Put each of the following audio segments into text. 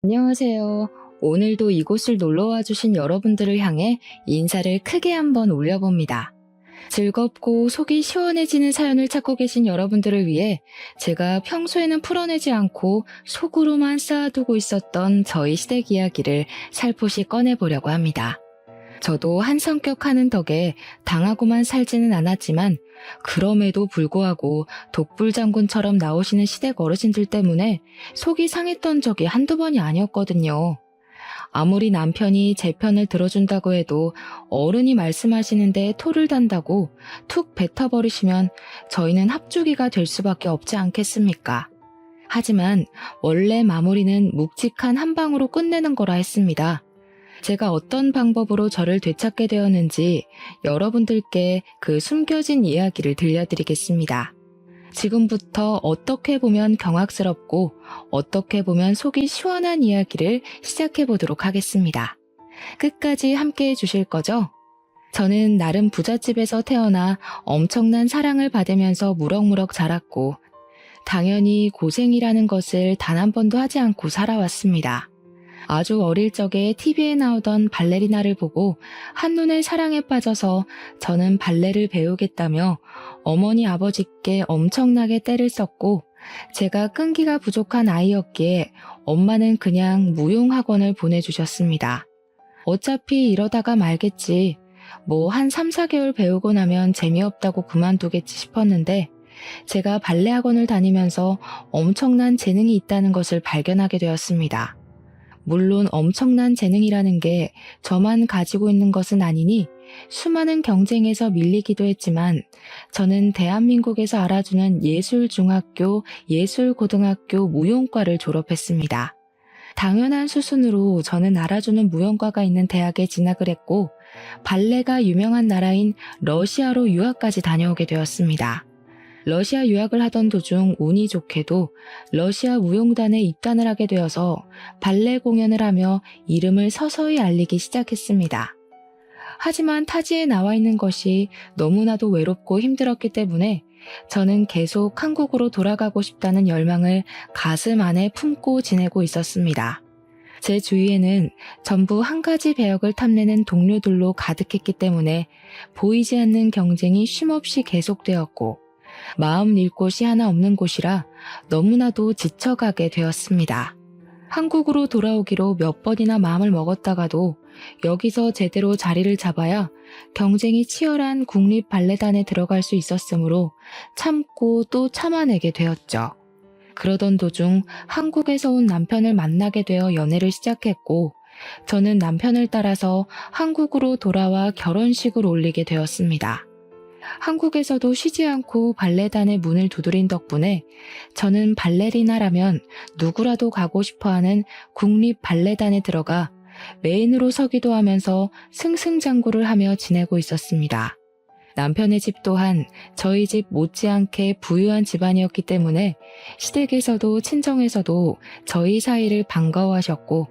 안녕하세요. 오늘도 이곳을 놀러와 주신 여러분들을 향해 인사를 크게 한번 올려봅니다. 즐겁고 속이 시원해지는 사연을 찾고 계신 여러분들을 위해 제가 평소에는 풀어내지 않고 속으로만 쌓아두고 있었던 저희 시댁 이야기를 살포시 꺼내보려고 합니다. 저도 한 성격 하는 덕에 당하고만 살지는 않았지만 그럼에도 불구하고 독불장군처럼 나오시는 시댁 어르신들 때문에 속이 상했던 적이 한두 번이 아니었거든요. 아무리 남편이 제 편을 들어준다고 해도 어른이 말씀하시는데 토를 단다고 툭 뱉어버리시면 저희는 합주기가 될 수밖에 없지 않겠습니까? 하지만 원래 마무리는 묵직한 한 방으로 끝내는 거라 했습니다. 제가 어떤 방법으로 저를 되찾게 되었는지 여러분들께 그 숨겨진 이야기를 들려드리겠습니다. 지금부터 어떻게 보면 경악스럽고 어떻게 보면 속이 시원한 이야기를 시작해 보도록 하겠습니다. 끝까지 함께 해주실 거죠? 저는 나름 부잣집에서 태어나 엄청난 사랑을 받으면서 무럭무럭 자랐고 당연히 고생이라는 것을 단 한 번도 하지 않고 살아왔습니다. 아주 어릴 적에 TV에 나오던 발레리나를 보고 한눈에 사랑에 빠져서 저는 발레를 배우겠다며 어머니 아버지께 엄청나게 떼를 썼고 제가 끈기가 부족한 아이였기에 엄마는 그냥 무용학원을 보내주셨습니다. 어차피 이러다가 말겠지. 뭐 한 3, 4개월 배우고 나면 재미없다고 그만두겠지 싶었는데 제가 발레 학원을 다니면서 엄청난 재능이 있다는 것을 발견하게 되었습니다. 물론 엄청난 재능이라는 게 저만 가지고 있는 것은 아니니 수많은 경쟁에서 밀리기도 했지만 저는 대한민국에서 알아주는 예술중학교, 예술고등학교 무용과를 졸업했습니다. 당연한 수순으로 저는 알아주는 무용과가 있는 대학에 진학을 했고 발레가 유명한 나라인 러시아로 유학까지 다녀오게 되었습니다. 러시아 유학을 하던 도중 운이 좋게도 러시아 무용단에 입단을 하게 되어서 발레 공연을 하며 이름을 서서히 알리기 시작했습니다. 하지만 타지에 나와 있는 것이 너무나도 외롭고 힘들었기 때문에 저는 계속 한국으로 돌아가고 싶다는 열망을 가슴 안에 품고 지내고 있었습니다. 제 주위에는 전부 한 가지 배역을 탐내는 동료들로 가득했기 때문에 보이지 않는 경쟁이 쉼없이 계속되었고 마음 낼 곳이 하나 없는 곳이라 너무나도 지쳐가게 되었습니다. 한국으로 돌아오기로 몇 번이나 마음을 먹었다가도 여기서 제대로 자리를 잡아야 경쟁이 치열한 국립발레단에 들어갈 수 있었으므로 참고 또 참아내게 되었죠. 그러던 도중 한국에서 온 남편을 만나게 되어 연애를 시작했고 저는 남편을 따라서 한국으로 돌아와 결혼식을 올리게 되었습니다. 한국에서도 쉬지 않고 발레단의 문을 두드린 덕분에 저는 발레리나라면 누구라도 가고 싶어하는 국립발레단에 들어가 메인으로 서기도 하면서 승승장구를 하며 지내고 있었습니다. 남편의 집 또한 저희 집 못지않게 부유한 집안이었기 때문에 시댁에서도 친정에서도 저희 사이를 반가워하셨고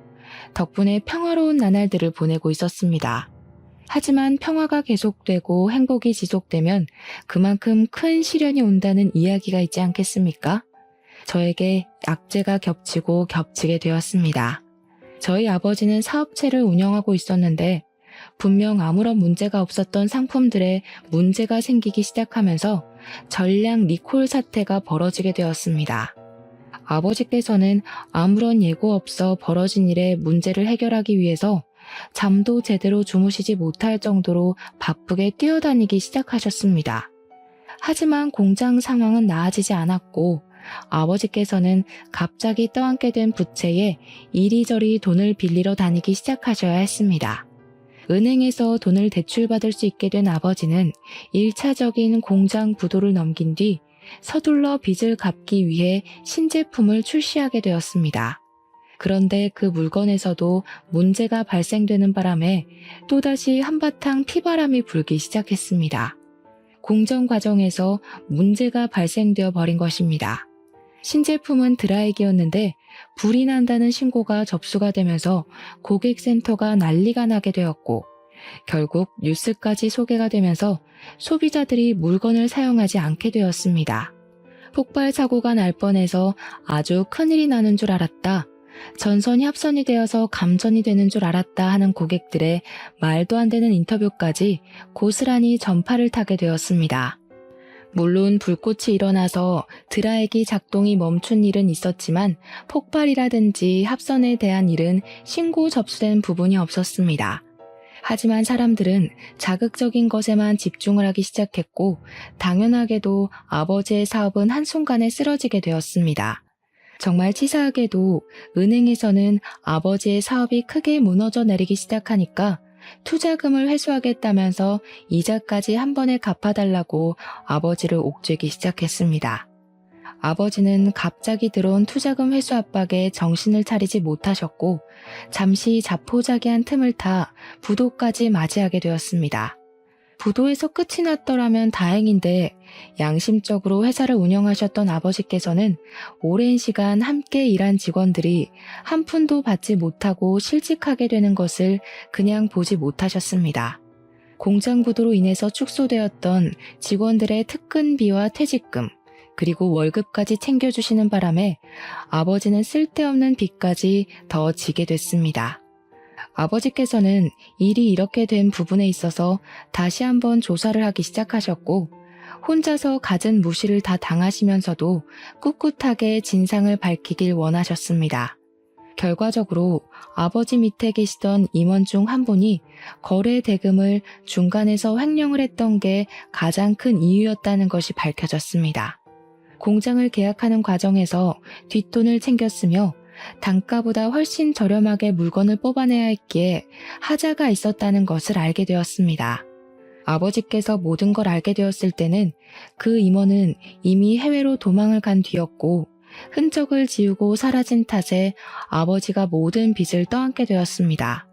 덕분에 평화로운 나날들을 보내고 있었습니다. 하지만 평화가 계속되고 행복이 지속되면 그만큼 큰 시련이 온다는 이야기가 있지 않겠습니까? 저에게 악재가 겹치고 겹치게 되었습니다. 저희 아버지는 사업체를 운영하고 있었는데 분명 아무런 문제가 없었던 상품들에 문제가 생기기 시작하면서 전량 리콜 사태가 벌어지게 되었습니다. 아버지께서는 아무런 예고 없어 벌어진 일에 문제를 해결하기 위해서 잠도 제대로 주무시지 못할 정도로 바쁘게 뛰어다니기 시작하셨습니다. 하지만 공장 상황은 나아지지 않았고 아버지께서는 갑자기 떠안게 된 부채에 이리저리 돈을 빌리러 다니기 시작하셔야 했습니다. 은행에서 돈을 대출받을 수 있게 된 아버지는 1차적인 공장 부도를 넘긴 뒤 서둘러 빚을 갚기 위해 신제품을 출시하게 되었습니다. 그런데 그 물건에서도 문제가 발생되는 바람에 또다시 한바탕 피바람이 불기 시작했습니다. 공정 과정에서 문제가 발생되어 버린 것입니다. 신제품은 드라이기였는데 불이 난다는 신고가 접수가 되면서 고객센터가 난리가 나게 되었고 결국 뉴스까지 소개가 되면서 소비자들이 물건을 사용하지 않게 되었습니다. 폭발 사고가 날 뻔해서 아주 큰일이 나는 줄 알았다. 전선이 합선이 되어서 감전이 되는 줄 알았다 하는 고객들의 말도 안 되는 인터뷰까지 고스란히 전파를 타게 되었습니다. 물론 불꽃이 일어나서 드라이기 작동이 멈춘 일은 있었지만 폭발이라든지 합선에 대한 일은 신고 접수된 부분이 없었습니다. 하지만 사람들은 자극적인 것에만 집중을 하기 시작했고 당연하게도 아버지의 사업은 한순간에 쓰러지게 되었습니다. 정말 치사하게도 은행에서는 아버지의 사업이 크게 무너져 내리기 시작하니까 투자금을 회수하겠다면서 이자까지 한 번에 갚아달라고 아버지를 옥죄기 시작했습니다. 아버지는 갑자기 들어온 투자금 회수 압박에 정신을 차리지 못하셨고 잠시 자포자기한 틈을 타 부도까지 맞이하게 되었습니다. 부도에서 끝이 났더라면 다행인데 양심적으로 회사를 운영하셨던 아버지께서는 오랜 시간 함께 일한 직원들이 한 푼도 받지 못하고 실직하게 되는 것을 그냥 보지 못하셨습니다. 공장 부도로 인해서 축소되었던 직원들의 특근비와 퇴직금, 그리고 월급까지 챙겨주시는 바람에 아버지는 쓸데없는 빚까지 더 지게 됐습니다. 아버지께서는 일이 이렇게 된 부분에 있어서 다시 한번 조사를 하기 시작하셨고 혼자서 갖은 무시를 다 당하시면서도 꿋꿋하게 진상을 밝히길 원하셨습니다. 결과적으로 아버지 밑에 계시던 임원 중 한 분이 거래 대금을 중간에서 횡령을 했던 게 가장 큰 이유였다는 것이 밝혀졌습니다. 공장을 계약하는 과정에서 뒷돈을 챙겼으며 단가보다 훨씬 저렴하게 물건을 뽑아내야 했기에 하자가 있었다는 것을 알게 되었습니다. 아버지께서 모든 걸 알게 되었을 때는 그 임원은 이미 해외로 도망을 간 뒤였고 흔적을 지우고 사라진 탓에 아버지가 모든 빚을 떠안게 되었습니다.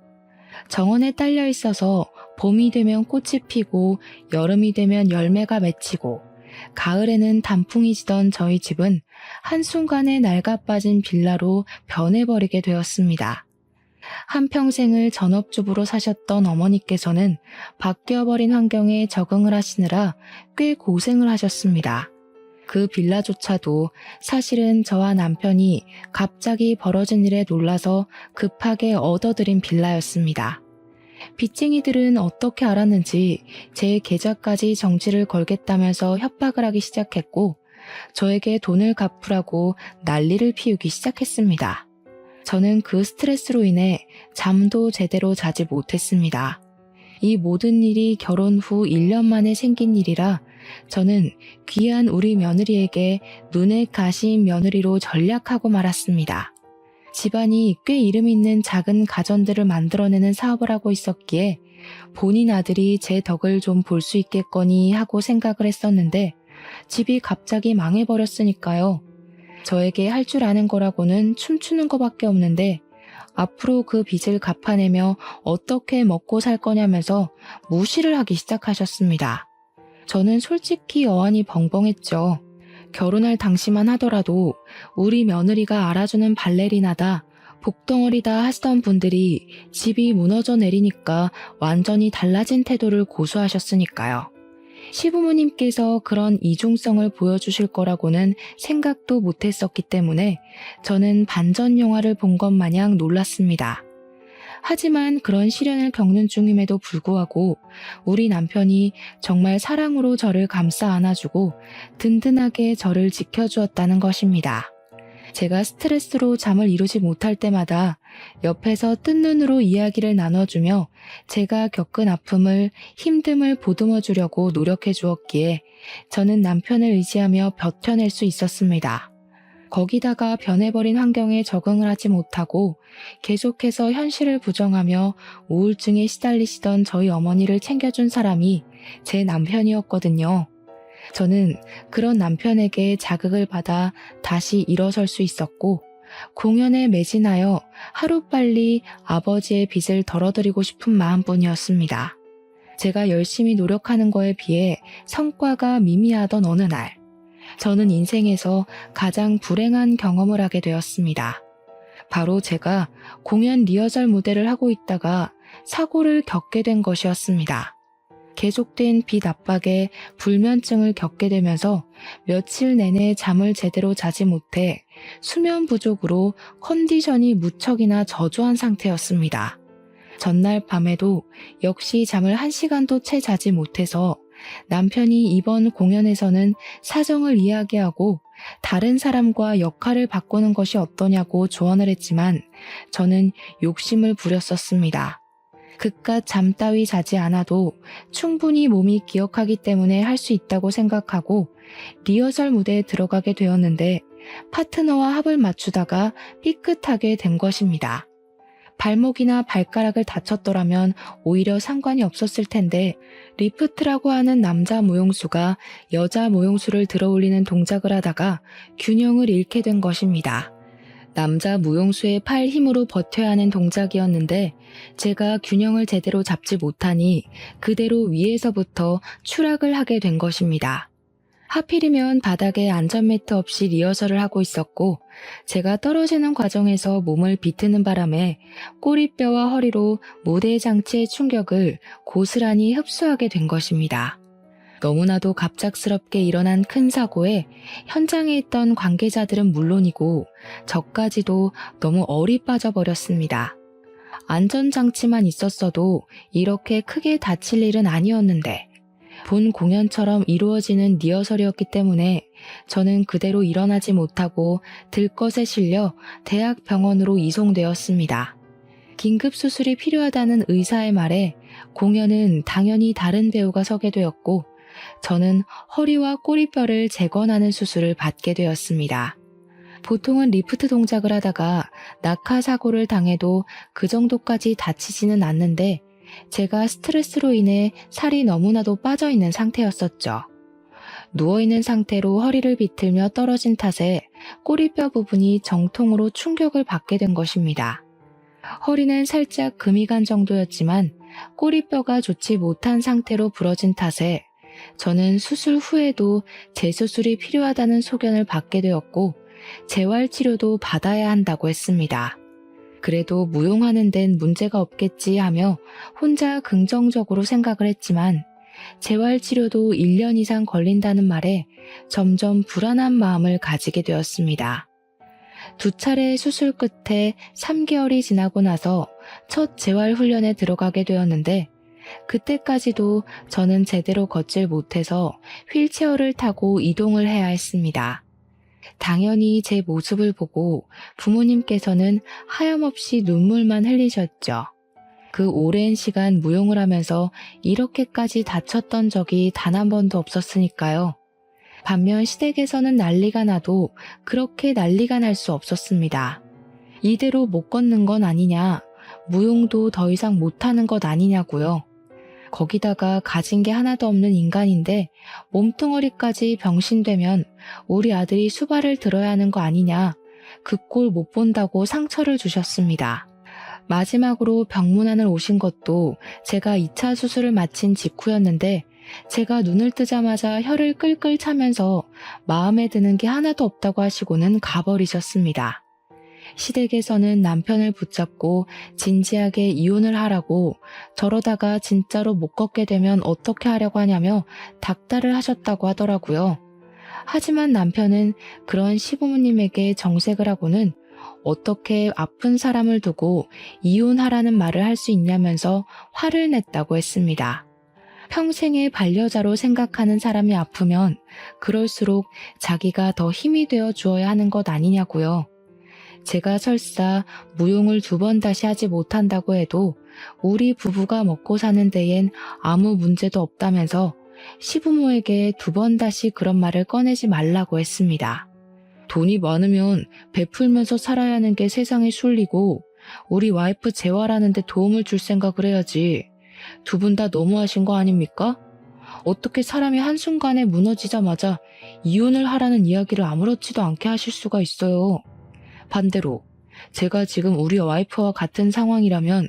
정원에 딸려 있어서 봄이 되면 꽃이 피고 여름이 되면 열매가 맺히고 가을에는 단풍이 지던 저희 집은 한순간에 낡아빠진 빌라로 변해버리게 되었습니다. 한평생을 전업주부로 사셨던 어머니께서는 바뀌어버린 환경에 적응을 하시느라 꽤 고생을 하셨습니다. 그 빌라조차도 사실은 저와 남편이 갑자기 벌어진 일에 놀라서 급하게 얻어들인 빌라였습니다. 빚쟁이들은 어떻게 알았는지 제 계좌까지 정지를 걸겠다면서 협박을 하기 시작했고 저에게 돈을 갚으라고 난리를 피우기 시작했습니다. 저는 그 스트레스로 인해 잠도 제대로 자지 못했습니다. 이 모든 일이 결혼 후 1년 만에 생긴 일이라 저는 귀한 우리 며느리에게 눈에 가시인 며느리로 전략하고 말았습니다. 집안이 꽤 이름 있는 작은 가전들을 만들어내는 사업을 하고 있었기에 본인 아들이 제 덕을 좀 볼 수 있겠거니 하고 생각을 했었는데 집이 갑자기 망해버렸으니까요. 저에게 할 줄 아는 거라고는 춤추는 것밖에 없는데 앞으로 그 빚을 갚아내며 어떻게 먹고 살 거냐면서 무시를 하기 시작하셨습니다. 저는 솔직히 어안이 벙벙했죠. 결혼할 당시만 하더라도 우리 며느리가 알아주는 발레리나다, 복덩어리다 하시던 분들이 집이 무너져 내리니까 완전히 달라진 태도를 고수하셨으니까요. 시부모님께서 그런 이중성을 보여주실 거라고는 생각도 못했었기 때문에 저는 반전 영화를 본 것 마냥 놀랐습니다. 하지만 그런 시련을 겪는 중임에도 불구하고 우리 남편이 정말 사랑으로 저를 감싸 안아주고 든든하게 저를 지켜주었다는 것입니다. 제가 스트레스로 잠을 이루지 못할 때마다 옆에서 뜬 눈으로 이야기를 나눠주며 제가 겪은 아픔을 힘듦을 보듬어 주려고 노력해 주었기에 저는 남편을 의지하며 버텨낼 수 있었습니다. 거기다가 변해버린 환경에 적응을 하지 못하고 계속해서 현실을 부정하며 우울증에 시달리시던 저희 어머니를 챙겨준 사람이 제 남편이었거든요. 저는 그런 남편에게 자극을 받아 다시 일어설 수 있었고 공연에 매진하여 하루빨리 아버지의 빚을 덜어드리고 싶은 마음뿐이었습니다. 제가 열심히 노력하는 거에 비해 성과가 미미하던 어느 날 저는 인생에서 가장 불행한 경험을 하게 되었습니다. 바로 제가 공연 리허설 무대를 하고 있다가 사고를 겪게 된 것이었습니다. 계속된 빚 압박에 불면증을 겪게 되면서 며칠 내내 잠을 제대로 자지 못해 수면 부족으로 컨디션이 무척이나 저조한 상태였습니다. 전날 밤에도 역시 잠을 1시간도 채 자지 못해서 남편이 이번 공연에서는 사정을 이야기하고 다른 사람과 역할을 바꾸는 것이 어떠냐고 조언을 했지만 저는 욕심을 부렸었습니다. 그깟 잠 따위 자지 않아도 충분히 몸이 기억하기 때문에 할 수 있다고 생각하고 리허설 무대에 들어가게 되었는데 파트너와 합을 맞추다가 삐끗하게 된 것입니다. 발목이나 발가락을 다쳤더라면 오히려 상관이 없었을 텐데 리프트라고 하는 남자 무용수가 여자 무용수를 들어올리는 동작을 하다가 균형을 잃게 된 것입니다. 남자 무용수의 팔 힘으로 버텨야 하는 동작이었는데 제가 균형을 제대로 잡지 못하니 그대로 위에서부터 추락을 하게 된 것입니다. 하필이면 바닥에 안전매트 없이 리허설을 하고 있었고 제가 떨어지는 과정에서 몸을 비트는 바람에 꼬리뼈와 허리로 무대 장치의 충격을 고스란히 흡수하게 된 것입니다. 너무나도 갑작스럽게 일어난 큰 사고에 현장에 있던 관계자들은 물론이고 저까지도 너무 얼이 빠져버렸습니다. 안전장치만 있었어도 이렇게 크게 다칠 일은 아니었는데 본 공연처럼 이루어지는 리허설이었기 때문에 저는 그대로 일어나지 못하고 들것에 실려 대학병원으로 이송되었습니다. 긴급 수술이 필요하다는 의사의 말에 공연은 당연히 다른 배우가 서게 되었고 저는 허리와 꼬리뼈를 재건하는 수술을 받게 되었습니다. 보통은 리프트 동작을 하다가 낙하사고를 당해도 그 정도까지 다치지는 않는데 제가 스트레스로 인해 살이 너무나도 빠져있는 상태였었죠. 누워있는 상태로 허리를 비틀며 떨어진 탓에 꼬리뼈 부분이 정통으로 충격을 받게 된 것입니다. 허리는 살짝 금이 간 정도였지만 꼬리뼈가 좋지 못한 상태로 부러진 탓에 저는 수술 후에도 재수술이 필요하다는 소견을 받게 되었고 재활치료도 받아야 한다고 했습니다. 그래도 무용하는 데는 문제가 없겠지 하며 혼자 긍정적으로 생각을 했지만 재활치료도 1년 이상 걸린다는 말에 점점 불안한 마음을 가지게 되었습니다. 2차례 수술 끝에 3개월이 지나고 나서 첫 재활훈련에 들어가게 되었는데 그때까지도 저는 제대로 걷질 못해서 휠체어를 타고 이동을 해야 했습니다. 당연히 제 모습을 보고 부모님께서는 하염없이 눈물만 흘리셨죠. 그 오랜 시간 무용을 하면서 이렇게까지 다쳤던 적이 단 한 번도 없었으니까요. 반면 시댁에서는 난리가 나도 그렇게 난리가 날 수 없었습니다. 이대로 못 걷는 건 아니냐, 무용도 더 이상 못하는 것 아니냐고요. 거기다가 가진 게 하나도 없는 인간인데 몸뚱어리까지 병신되면 우리 아들이 수발을 들어야 하는 거 아니냐, 그 꼴 못 본다고 상처를 주셨습니다. 마지막으로 병문안을 오신 것도 제가 2차 수술을 마친 직후였는데 제가 눈을 뜨자마자 혀를 끌끌 차면서 마음에 드는 게 하나도 없다고 하시고는 가버리셨습니다. 시댁에서는 남편을 붙잡고 진지하게 이혼을 하라고, 저러다가 진짜로 못 걷게 되면 어떻게 하려고 하냐며 닥달을 하셨다고 하더라고요. 하지만 남편은 그런 시부모님에게 정색을 하고는 어떻게 아픈 사람을 두고 이혼하라는 말을 할 수 있냐면서 화를 냈다고 했습니다. 평생의 반려자로 생각하는 사람이 아프면 그럴수록 자기가 더 힘이 되어 주어야 하는 것 아니냐고요. 제가 설사 무용을 2번 다시 하지 못한다고 해도 우리 부부가 먹고 사는 데엔 아무 문제도 없다면서 시부모에게 2번 다시 그런 말을 꺼내지 말라고 했습니다. 돈이 많으면 베풀면서 살아야 하는 게 세상의 순리고 우리 와이프 재활하는 데 도움을 줄 생각을 해야지. 2분 다 너무하신 거 아닙니까? 어떻게 사람이 한순간에 무너지자마자 이혼을 하라는 이야기를 아무렇지도 않게 하실 수가 있어요. 반대로 제가 지금 우리 와이프와 같은 상황이라면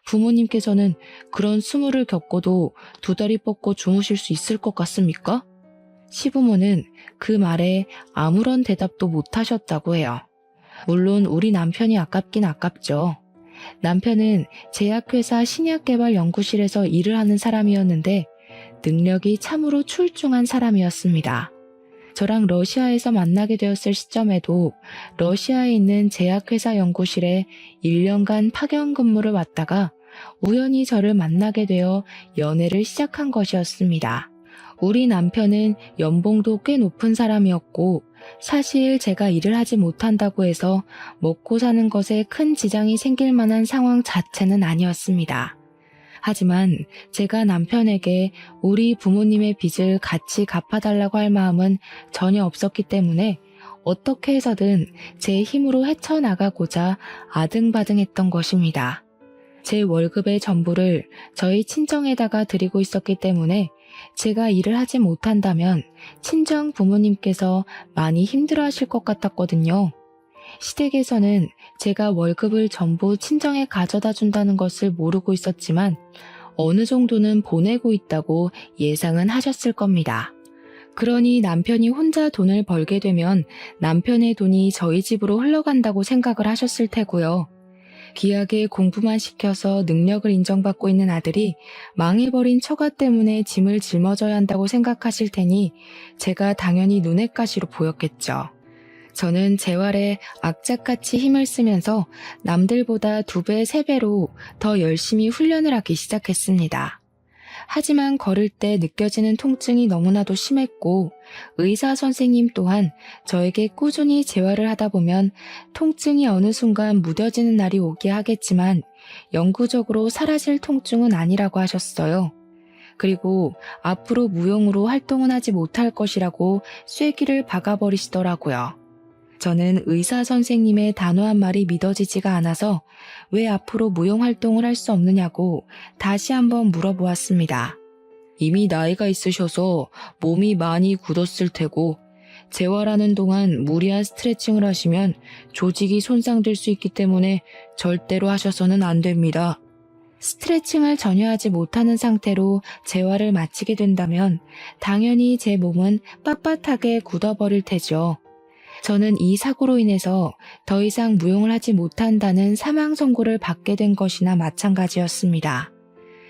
부모님께서는 그런 수모를 겪고도 2다리 뻗고 주무실 수 있을 것 같습니까? 시부모는 그 말에 아무런 대답도 못 하셨다고 해요. 물론 우리 남편이 아깝긴 아깝죠. 남편은 제약회사 신약개발연구실에서 일을 하는 사람이었는데 능력이 참으로 출중한 사람이었습니다. 저랑 러시아에서 만나게 되었을 시점에도 러시아에 있는 제약회사 연구실에 1년간 파견 근무를 왔다가 우연히 저를 만나게 되어 연애를 시작한 것이었습니다. 우리 남편은 연봉도 꽤 높은 사람이었고 사실 제가 일을 하지 못한다고 해서 먹고 사는 것에 큰 지장이 생길 만한 상황 자체는 아니었습니다. 하지만 제가 남편에게 우리 부모님의 빚을 같이 갚아달라고 할 마음은 전혀 없었기 때문에 어떻게 해서든 제 힘으로 헤쳐나가고자 아등바등했던 것입니다. 제 월급의 전부를 저희 친정에다가 드리고 있었기 때문에 제가 일을 하지 못한다면 친정 부모님께서 많이 힘들어하실 것 같았거든요. 시댁에서는 제가 월급을 전부 친정에 가져다 준다는 것을 모르고 있었지만 어느 정도는 보내고 있다고 예상은 하셨을 겁니다. 그러니 남편이 혼자 돈을 벌게 되면 남편의 돈이 저희 집으로 흘러간다고 생각을 하셨을 테고요. 귀하게 공부만 시켜서 능력을 인정받고 있는 아들이 망해버린 처가 때문에 짐을 짊어져야 한다고 생각하실 테니 제가 당연히 눈엣가시로 보였겠죠. 저는 재활에 악착같이 힘을 쓰면서 남들보다 2배, 3배로 더 열심히 훈련을 하기 시작했습니다. 하지만 걸을 때 느껴지는 통증이 너무나도 심했고 의사 선생님 또한 저에게 꾸준히 재활을 하다 보면 통증이 어느 순간 무뎌지는 날이 오게 하겠지만 영구적으로 사라질 통증은 아니라고 하셨어요. 그리고 앞으로 무용으로 활동은 하지 못할 것이라고 쐐기를 박아버리시더라고요. 저는 의사 선생님의 단호한 말이 믿어지지가 않아서 왜 앞으로 무용 활동을 할 수 없느냐고 다시 한번 물어보았습니다. 이미 나이가 있으셔서 몸이 많이 굳었을 테고 재활하는 동안 무리한 스트레칭을 하시면 조직이 손상될 수 있기 때문에 절대로 하셔서는 안 됩니다. 스트레칭을 전혀 하지 못하는 상태로 재활을 마치게 된다면 당연히 제 몸은 빳빳하게 굳어버릴 테죠. 저는 이 사고로 인해서 더 이상 무용을 하지 못한다는 사망 선고를 받게 된 것이나 마찬가지였습니다.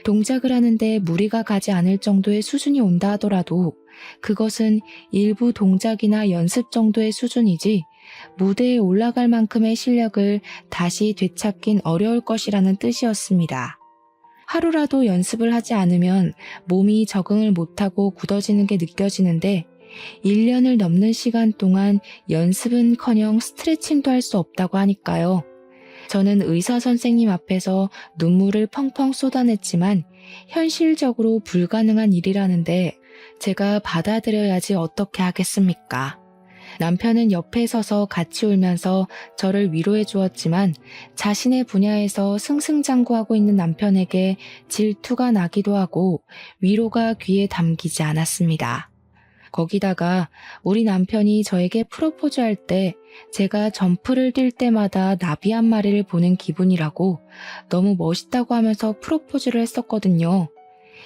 동작을 하는데 무리가 가지 않을 정도의 수준이 온다 하더라도 그것은 일부 동작이나 연습 정도의 수준이지 무대에 올라갈 만큼의 실력을 다시 되찾긴 어려울 것이라는 뜻이었습니다. 하루라도 연습을 하지 않으면 몸이 적응을 못하고 굳어지는 게 느껴지는데 1년을 넘는 시간 동안 연습은커녕 스트레칭도 할 수 없다고 하니까요. 저는 의사 선생님 앞에서 눈물을 펑펑 쏟아냈지만 현실적으로 불가능한 일이라는데 제가 받아들여야지 어떻게 하겠습니까? 남편은 옆에 서서 같이 울면서 저를 위로해 주었지만 자신의 분야에서 승승장구하고 있는 남편에게 질투가 나기도 하고 위로가 귀에 담기지 않았습니다. 거기다가 우리 남편이 저에게 프로포즈할 때 제가 점프를 뛸 때마다 나비 한 마리를 보는 기분이라고 너무 멋있다고 하면서 프로포즈를 했었거든요.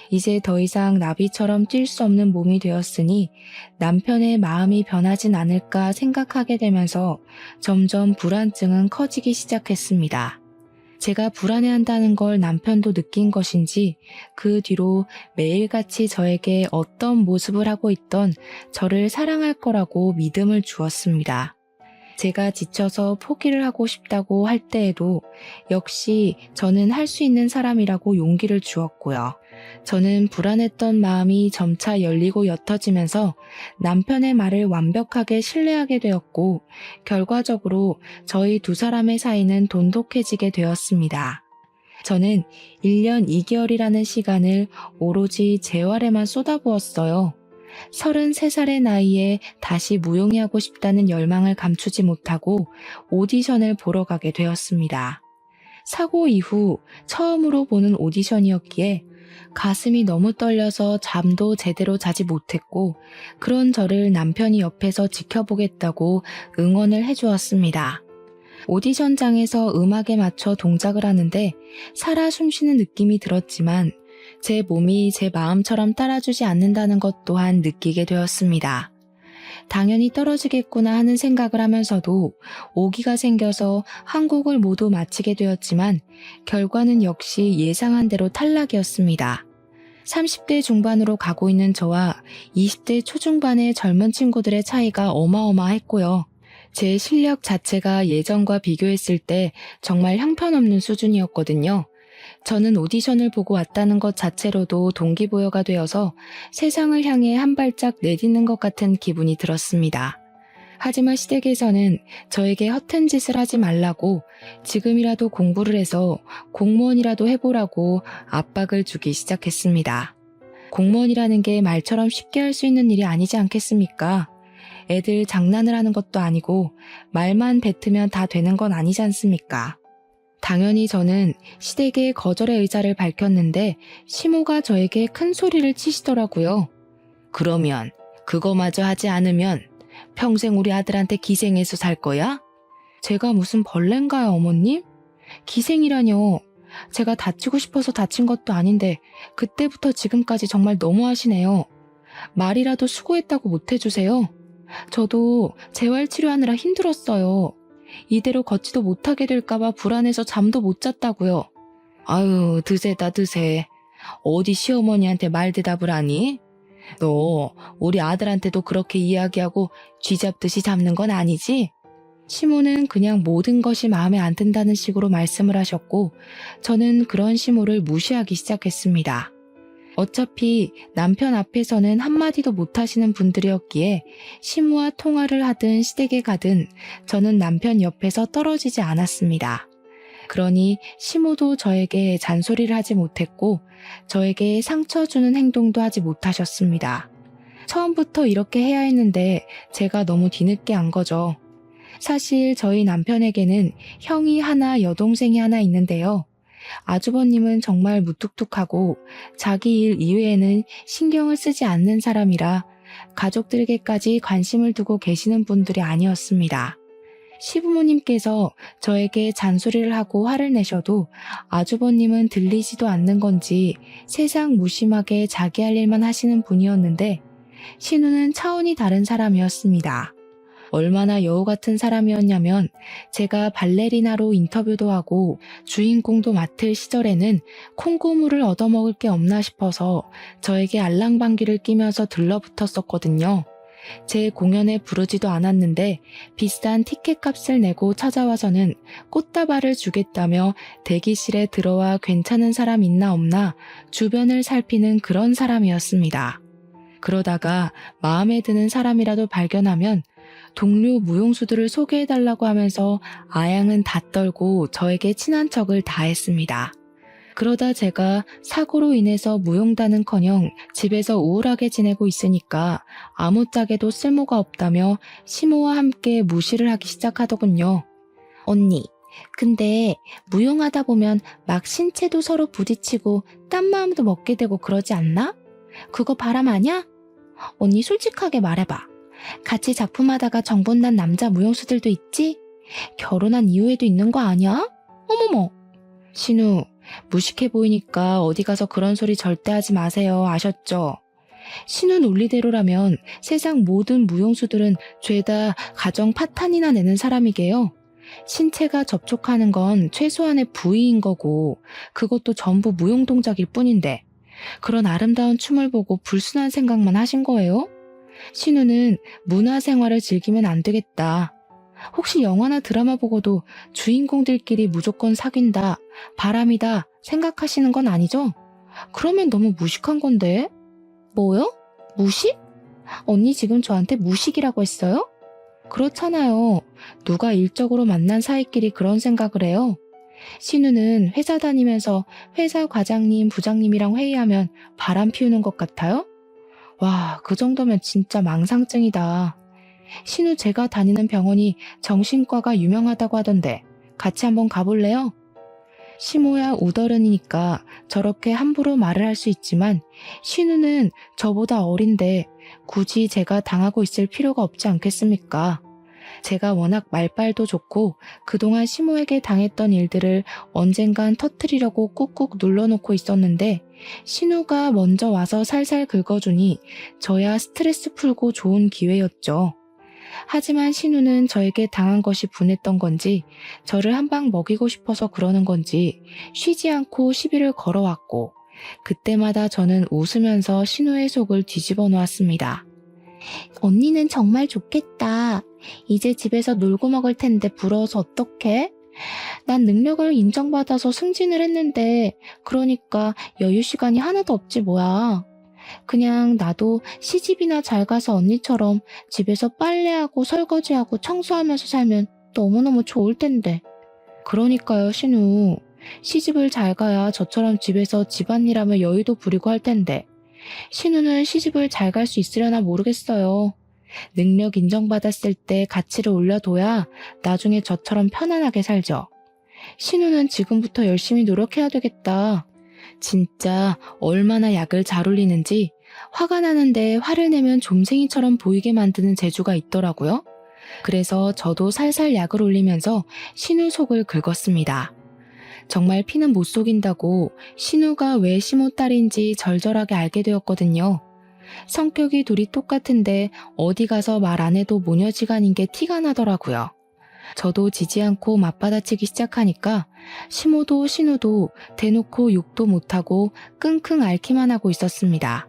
이제 더 이상 나비처럼 뛸 수 없는 몸이 되었으니 남편의 마음이 변하진 않을까 생각하게 되면서 점점 불안증은 커지기 시작했습니다. 제가 불안해한다는 걸 남편도 느낀 것인지 그 뒤로 매일같이 저에게 어떤 모습을 하고 있던 저를 사랑할 거라고 믿음을 주었습니다. 제가 지쳐서 포기를 하고 싶다고 할 때에도 역시 저는 할 수 있는 사람이라고 용기를 주었고요. 저는 불안했던 마음이 점차 열리고 옅어지면서 남편의 말을 완벽하게 신뢰하게 되었고 결과적으로 저희 2사람의 사이는 돈독해지게 되었습니다. 저는 1년 2개월이라는 시간을 오로지 재활에만 쏟아부었어요. 33살의 나이에 다시 무용이 하고 싶다는 열망을 감추지 못하고 오디션을 보러 가게 되었습니다. 사고 이후 처음으로 보는 오디션이었기에 가슴이 너무 떨려서 잠도 제대로 자지 못했고 그런 저를 남편이 옆에서 지켜보겠다고 응원을 해주었습니다. 오디션장에서 음악에 맞춰 동작을 하는데 살아 숨쉬는 느낌이 들었지만 제 몸이 제 마음처럼 따라주지 않는다는 것 또한 느끼게 되었습니다. 당연히 떨어지겠구나 하는 생각을 하면서도 오기가 생겨서 한 곡을 모두 마치게 되었지만 결과는 역시 예상한 대로 탈락이었습니다. 30대 중반으로 가고 있는 저와 20대 초중반의 젊은 친구들의 차이가 어마어마했고요. 제 실력 자체가 예전과 비교했을 때 정말 형편없는 수준이었거든요. 저는 오디션을 보고 왔다는 것 자체로도 동기부여가 되어서 세상을 향해 한 발짝 내딛는 것 같은 기분이 들었습니다. 하지만 시댁에서는 저에게 허튼 짓을 하지 말라고 지금이라도 공부를 해서 공무원이라도 해보라고 압박을 주기 시작했습니다. 공무원이라는 게 말처럼 쉽게 할 수 있는 일이 아니지 않겠습니까? 애들 장난을 하는 것도 아니고 말만 뱉으면 다 되는 건 아니지 않습니까? 당연히 저는 시댁에 거절의 의사를 밝혔는데 시모가 저에게 큰 소리를 치시더라고요. 그러면 그거마저 하지 않으면 평생 우리 아들한테 기생해서 살 거야? 제가 무슨 벌레인가요, 어머님? 기생이라뇨. 제가 다치고 싶어서 다친 것도 아닌데 그때부터 지금까지 정말 너무하시네요. 말이라도 수고했다고 못해주세요. 저도 재활치료하느라 힘들었어요. 이대로 걷지도 못하게 될까봐 불안해서 잠도 못 잤다고요. 아유, 드세다 드세. 어디 시어머니한테 말 대답을 하니? 너 우리 아들한테도 그렇게 이야기하고 쥐잡듯이 잡는 건 아니지? 시모는 그냥 모든 것이 마음에 안 든다는 식으로 말씀을 하셨고 저는 그런 시모를 무시하기 시작했습니다. 어차피 남편 앞에서는 한마디도 못하시는 분들이었기에 시모와 통화를 하든 시댁에 가든 저는 남편 옆에서 떨어지지 않았습니다. 그러니 시모도 저에게 잔소리를 하지 못했고 저에게 상처 주는 행동도 하지 못하셨습니다. 처음부터 이렇게 해야 했는데 제가 너무 뒤늦게 한 거죠. 사실 저희 남편에게는 형이 하나 여동생이 하나 있는데요. 아주버님은 정말 무뚝뚝하고 자기 일 이외에는 신경을 쓰지 않는 사람이라 가족들에게까지 관심을 두고 계시는 분들이 아니었습니다. 시부모님께서 저에게 잔소리를 하고 화를 내셔도 아주버님은 들리지도 않는 건지 세상 무심하게 자기 할 일만 하시는 분이었는데 신우는 차원이 다른 사람이었습니다. 얼마나 여우 같은 사람이었냐면 제가 발레리나로 인터뷰도 하고 주인공도 맡을 시절에는 콩고물을 얻어먹을 게 없나 싶어서 저에게 알랑방귀를 끼면서 들러붙었었거든요. 제 공연에 부르지도 않았는데 비싼 티켓 값을 내고 찾아와서는 꽃다발을 주겠다며 대기실에 들어와 괜찮은 사람 있나 없나 주변을 살피는 그런 사람이었습니다. 그러다가 마음에 드는 사람이라도 발견하면 동료 무용수들을 소개해달라고 하면서 아양은 다 떨고 저에게 친한 척을 다 했습니다. 그러다 제가 사고로 인해서 무용단은커녕 집에서 우울하게 지내고 있으니까 아무짝에도 쓸모가 없다며 시모와 함께 무시를 하기 시작하더군요. 언니, 근데 무용하다 보면 막 신체도 서로 부딪히고 딴 마음도 먹게 되고 그러지 않나? 그거 바람 아냐? 언니 솔직하게 말해봐. 같이 작품하다가 정본난 남자 무용수들도 있지? 결혼한 이후에도 있는 거 아니야? 어머머. 신우, 무식해 보이니까 어디 가서 그런 소리 절대 하지 마세요. 아셨죠? 신우 논리대로라면 세상 모든 무용수들은 죄다 가정 파탄이나 내는 사람이게요. 신체가 접촉하는 건 최소한의 부위인 거고 그것도 전부 무용 동작일 뿐인데 그런 아름다운 춤을 보고 불순한 생각만 하신 거예요? 신우는 문화생활을 즐기면 안 되겠다. 혹시 영화나 드라마 보고도 주인공들끼리 무조건 사귄다, 바람이다 생각하시는 건 아니죠? 그러면 너무 무식한 건데. 뭐요? 무식? 언니 지금 저한테 무식이라고 했어요? 그렇잖아요. 누가 일적으로 만난 사이끼리 그런 생각을 해요. 신우는 회사 다니면서 회사 과장님, 부장님이랑 회의하면 바람 피우는 것 같아요? 와, 그 정도면 진짜 망상증이다. 신우 제가 다니는 병원이 정신과가 유명하다고 하던데 같이 한번 가볼래요? 시모야 우더른이니까 저렇게 함부로 말을 할 수 있지만 신우는 저보다 어린데 굳이 제가 당하고 있을 필요가 없지 않겠습니까? 제가 워낙 말빨도 좋고 그동안 시모에게 당했던 일들을 언젠간 터뜨리려고 꾹꾹 눌러놓고 있었는데 신우가 먼저 와서 살살 긁어주니 저야 스트레스 풀고 좋은 기회였죠. 하지만 신우는 저에게 당한 것이 분했던 건지 저를 한 방 먹이고 싶어서 그러는 건지 쉬지 않고 시비를 걸어왔고 그때마다 저는 웃으면서 신우의 속을 뒤집어 놓았습니다. 언니는 정말 좋겠다. 이제 집에서 놀고 먹을 텐데 부러워서 어떡해? 난 능력을 인정받아서 승진을 했는데 그러니까 여유 시간이 하나도 없지 뭐야. 그냥 나도 시집이나 잘 가서 언니처럼 집에서 빨래하고 설거지하고 청소하면서 살면 너무너무 좋을 텐데. 그러니까요, 신우. 시집을 잘 가야 저처럼 집에서 집안일하며 여유도 부리고 할 텐데. 신우는 시집을 잘 갈 수 있으려나 모르겠어요. 능력 인정받았을 때 가치를 올려둬야 나중에 저처럼 편안하게 살죠. 신우는 지금부터 열심히 노력해야 되겠다. 진짜 얼마나 약을 잘 올리는지 화가 나는데 화를 내면 좀생이처럼 보이게 만드는 재주가 있더라고요. 그래서 저도 살살 약을 올리면서 신우 속을 긁었습니다. 정말 피는 못 속인다고 신우가 왜 시모 딸인지 절절하게 알게 되었거든요. 성격이 둘이 똑같은데 어디 가서 말 안 해도 모녀지간인 게 티가 나더라고요. 저도 지지 않고 맞받아치기 시작하니까 시모도 신우도 대놓고 욕도 못하고 끙끙 앓기만 하고 있었습니다.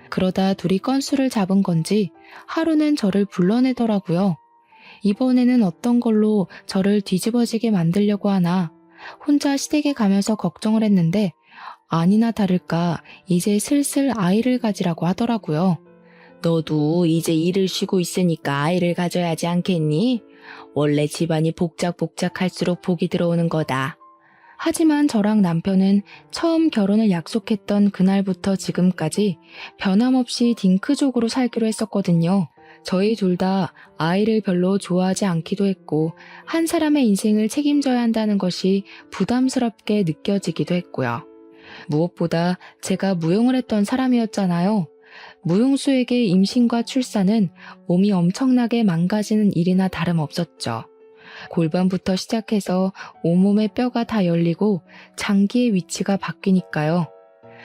그러다 둘이 건수를 잡은 건지 하루는 저를 불러내더라고요. 이번에는 어떤 걸로 저를 뒤집어지게 만들려고 하나 혼자 시댁에 가면서 걱정을 했는데 아니나 다를까 이제 슬슬 아이를 가지라고 하더라고요. 너도 이제 일을 쉬고 있으니까 아이를 가져야지 않겠니? 원래 집안이 복작복작할수록 복이 들어오는 거다. 하지만 저랑 남편은 처음 결혼을 약속했던 그날부터 지금까지 변함없이 딩크족으로 살기로 했었거든요. 저희 둘 다 아이를 별로 좋아하지 않기도 했고 한 사람의 인생을 책임져야 한다는 것이 부담스럽게 느껴지기도 했고요. 무엇보다 제가 무용을 했던 사람이었잖아요. 무용수에게 임신과 출산은 몸이 엄청나게 망가지는 일이나 다름없었죠. 골반부터 시작해서 온몸의 뼈가 다 열리고 장기의 위치가 바뀌니까요.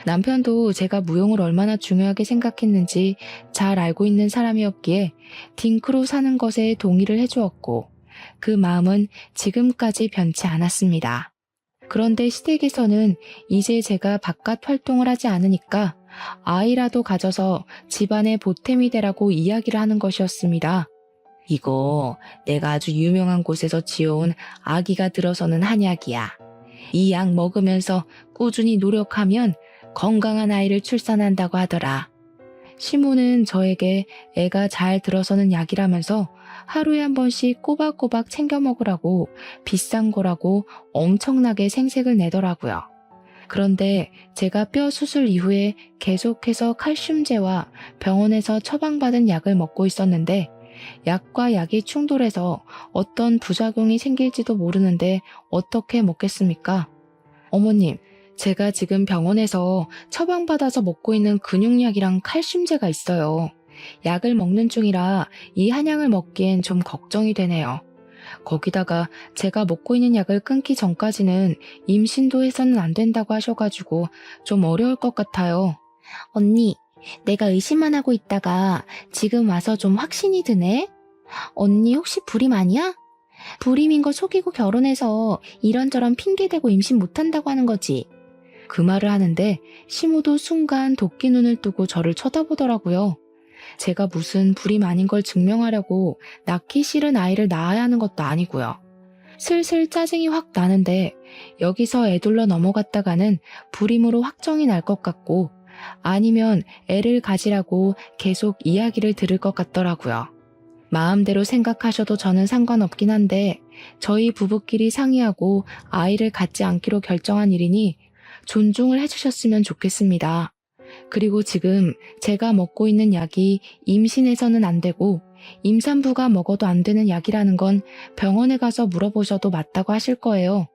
남편도 제가 무용을 얼마나 중요하게 생각했는지 잘 알고 있는 사람이었기에 딩크로 사는 것에 동의를 해주었고 그 마음은 지금까지 변치 않았습니다. 그런데 시댁에서는 이제 제가 바깥 활동을 하지 않으니까 아이라도 가져서 집안의 보탬이 되라고 이야기를 하는 것이었습니다. 이거 내가 아주 유명한 곳에서 지어온 아기가 들어서는 한약이야. 이 약 먹으면서 꾸준히 노력하면 건강한 아이를 출산한다고 하더라. 시모는 저에게 애가 잘 들어서는 약이라면서 하루에 한 번씩 꼬박꼬박 챙겨 먹으라고 비싼 거라고 엄청나게 생색을 내더라고요. 그런데 제가 뼈 수술 이후에 계속해서 칼슘제와 병원에서 처방받은 약을 먹고 있었는데 약과 약이 충돌해서 어떤 부작용이 생길지도 모르는데 어떻게 먹겠습니까? 어머님, 제가 지금 병원에서 처방받아서 먹고 있는 근육약이랑 칼슘제가 있어요. 약을 먹는 중이라 이 한약을 먹기엔 좀 걱정이 되네요. 거기다가 제가 먹고 있는 약을 끊기 전까지는 임신도 해서는 안 된다고 하셔가지고 좀 어려울 것 같아요. 언니, 내가 의심만 하고 있다가 지금 와서 좀 확신이 드네? 언니 혹시 불임 아니야? 불임인 거 속이고 결혼해서 이런저런 핑계대고 임신 못한다고 하는 거지. 그 말을 하는데 시모도 순간 도끼 눈을 뜨고 저를 쳐다보더라고요. 제가 무슨 불임 아닌 걸 증명하려고 낳기 싫은 아이를 낳아야 하는 것도 아니고요. 슬슬 짜증이 확 나는데 여기서 애둘러 넘어갔다가는 불임으로 확정이 날 것 같고 아니면 애를 가지라고 계속 이야기를 들을 것 같더라고요. 마음대로 생각하셔도 저는 상관없긴 한데 저희 부부끼리 상의하고 아이를 갖지 않기로 결정한 일이니 존중을 해주셨으면 좋겠습니다. 그리고 지금 제가 먹고 있는 약이 임신해서는 안 되고 임산부가 먹어도 안 되는 약이라는 건 병원에 가서 물어보셔도 맞다고 하실 거예요.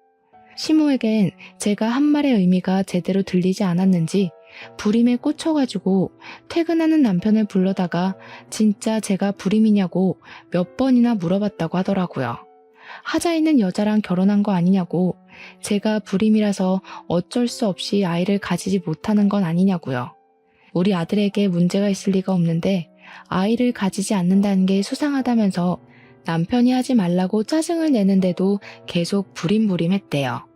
시모에겐 제가 한 말의 의미가 제대로 들리지 않았는지 불임에 꽂혀가지고 퇴근하는 남편을 불러다가 진짜 제가 불임이냐고 몇 번이나 물어봤다고 하더라고요. 하자 있는 여자랑 결혼한 거 아니냐고, 제가 불임이라서 어쩔 수 없이 아이를 가지지 못하는 건 아니냐고요. 우리 아들에게 문제가 있을 리가 없는데 아이를 가지지 않는다는 게 수상하다면서 남편이 하지 말라고 짜증을 내는데도 계속 부림부림했대요.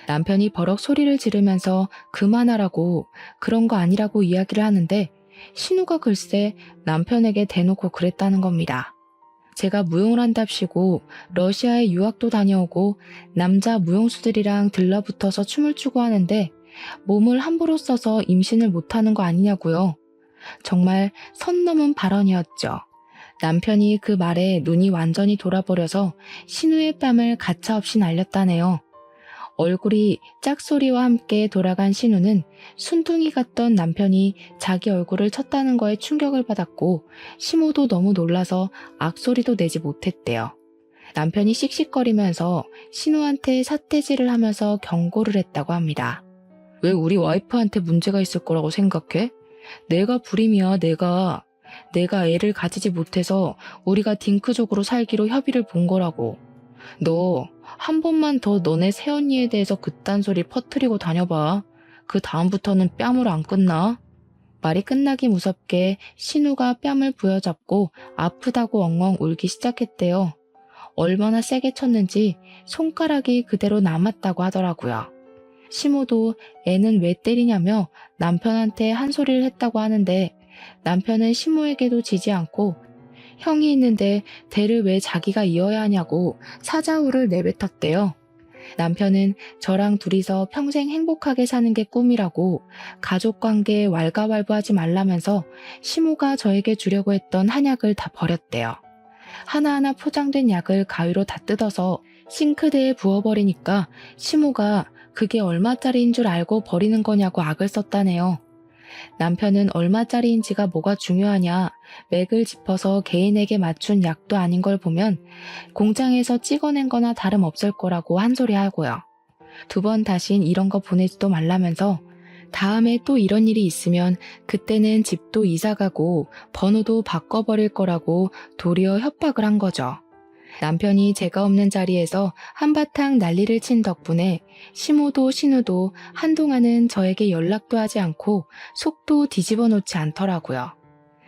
남편이 버럭 소리를 지르면서 그만하라고, 그런 거 아니라고 이야기를 하는데 신우가 글쎄 남편에게 대놓고 그랬다는 겁니다. 제가 무용을 한답시고 러시아에 유학도 다녀오고 남자 무용수들이랑 들러붙어서 춤을 추고 하는데 몸을 함부로 써서 임신을 못하는 거 아니냐고요. 정말 선 넘은 발언이었죠. 남편이 그 말에 눈이 완전히 돌아버려서 신우의 뺨을 가차없이 날렸다네요. 얼굴이 짝소리와 함께 돌아간 신우는 순둥이 같던 남편이 자기 얼굴을 쳤다는 거에 충격을 받았고 시모도 너무 놀라서 악소리도 내지 못했대요. 남편이 씩씩거리면서 신우한테 삿대질을 하면서 경고를 했다고 합니다. 왜 우리 와이프한테 문제가 있을 거라고 생각해? 내가 불임이야, 내가 애를 가지지 못해서 우리가 딩크족으로 살기로 협의를 본 거라고. 너 한 번만 더 너네 새언니에 대해서 그딴 소리 퍼뜨리고 다녀봐. 그 다음부터는 뺨으로 안 끝나. 말이 끝나기 무섭게 신우가 뺨을 부여잡고 아프다고 엉엉 울기 시작했대요. 얼마나 세게 쳤는지 손가락이 그대로 남았다고 하더라고요. 시모도 애는 왜 때리냐며 남편한테 한 소리를 했다고 하는데 남편은 시모에게도 지지 않고 형이 있는데 대를 왜 자기가 이어야 하냐고 사자후를 내뱉었대요. 남편은 저랑 둘이서 평생 행복하게 사는 게 꿈이라고 가족관계에 왈가왈부하지 말라면서 시모가 저에게 주려고 했던 한약을 다 버렸대요. 하나하나 포장된 약을 가위로 다 뜯어서 싱크대에 부어버리니까 시모가 그게 얼마짜리인 줄 알고 버리는 거냐고 악을 썼다네요. 남편은 얼마짜리인지가 뭐가 중요하냐, 맥을 짚어서 개인에게 맞춘 약도 아닌 걸 보면 공장에서 찍어낸 거나 다름없을 거라고 한 소리 하고요. 2번 다신 이런 거 보내지도 말라면서 다음에 또 이런 일이 있으면 그때는 집도 이사가고 번호도 바꿔버릴 거라고 도리어 협박을 한 거죠. 남편이 제가 없는 자리에서 한바탕 난리를 친 덕분에 시모도 신우도 한동안은 저에게 연락도 하지 않고 속도 뒤집어 놓지 않더라고요.